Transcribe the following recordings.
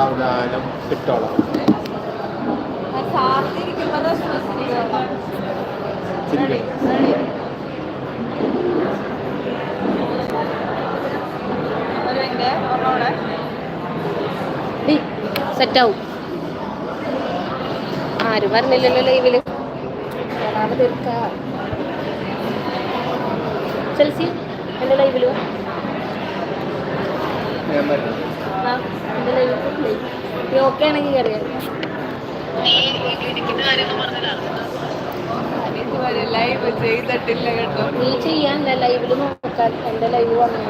സാവധാനം കിട്ടോളാം. സെറ്റാവും. ആരും പറഞ്ഞില്ലല്ലോ ലൈവില്. ചെൽസി എൻ്റെ ലൈവില് എൻ്റെ ലൈവിൽ നീ ഓക്കെ ആണെങ്കിൽ അറിയാം. നീ ചെയ്യാൻ ലൈവില് നോക്കാൻ. എൻ്റെ ലൈവ് വന്നു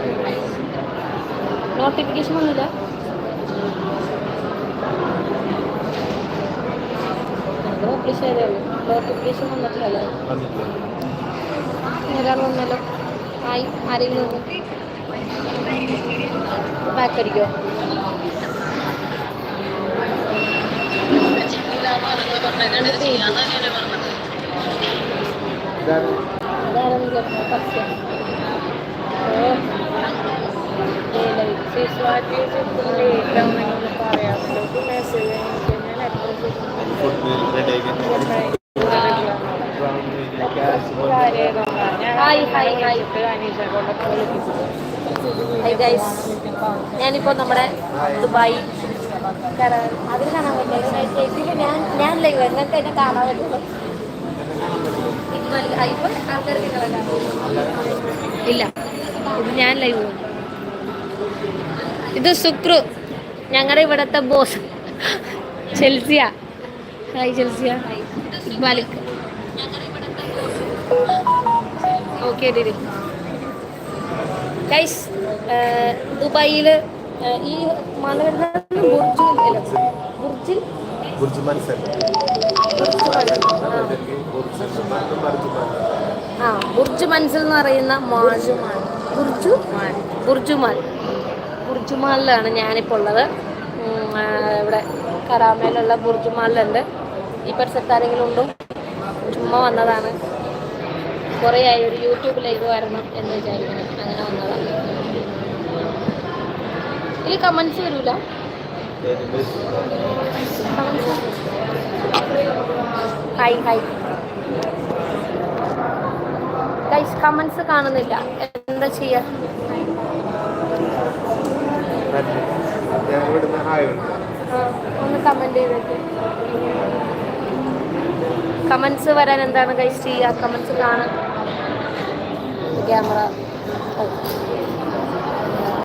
നോട്ടിഫിക്കേഷൻ വന്നില്ല. പബ്ലിഷ് ചെയ്തേ ഉള്ളൂ. നോട്ടിഫിക്കേഷൻ വന്നിട്ടില്ലല്ലോ. ഒരാൾ വന്നല്ലോ. ആയി ആരെങ്കിലും ഒന്ന് പാക്ക് അടിക്കോ? അതാണെങ്കിലും പരസ്യം. ഞാനിപ്പോൾ നമ്മുടെ ദുബായ് അതിൽ കാണാൻ പറ്റില്ല. ഞാൻ ലൈവ് നിങ്ങൾക്ക് എന്നെ കാണാൻ പറ്റുള്ളൂ. ഇപ്പം ആൾക്കാർക്ക് ഇല്ല. ഇത് ഞാൻ ലൈവ്. ഇത് സുക്രു, ഞങ്ങളുടെ ഇവിടുത്തെ boss. Chelsea. Hi Chelsea. Malik. Okay Didi. Guys, ദുബായിൽ ഈ മല വരുന്നത് ബുർജ് മൻസിൽ എന്ന് പറയുന്ന ബുർജുമാലിലാണ് ഞാനിപ്പോൾ ഉള്ളത്. ഇവിടെ കരാമയിലുള്ള ബുർജുമാലിലുണ്ട്. ഈ പരിസരത്ത് ആരെങ്കിലും ഉണ്ടോ? ചുമ്മാ വന്നതാണ്. കുറേ ആയി ഒരു യൂട്യൂബ് ലൈവ് വരണം എന്ന് വിചാരിക്കണം. അങ്ങനെ വന്നതാണ്. ഇതിൽ കമൻസ് വരൂല. ഹായ് ഹായ് ഗൈസ്, കമൻസ് കാണുന്നില്ല. എന്താ ചെയ്യാ? ഒന്ന് കമന്റ് ചെയ്തിട്ട് കമൻസ് വരാൻ എന്താണ് ഗൈസ് ചെയ്യുക? കമൻസ് കാണാൻ ക്യാമറ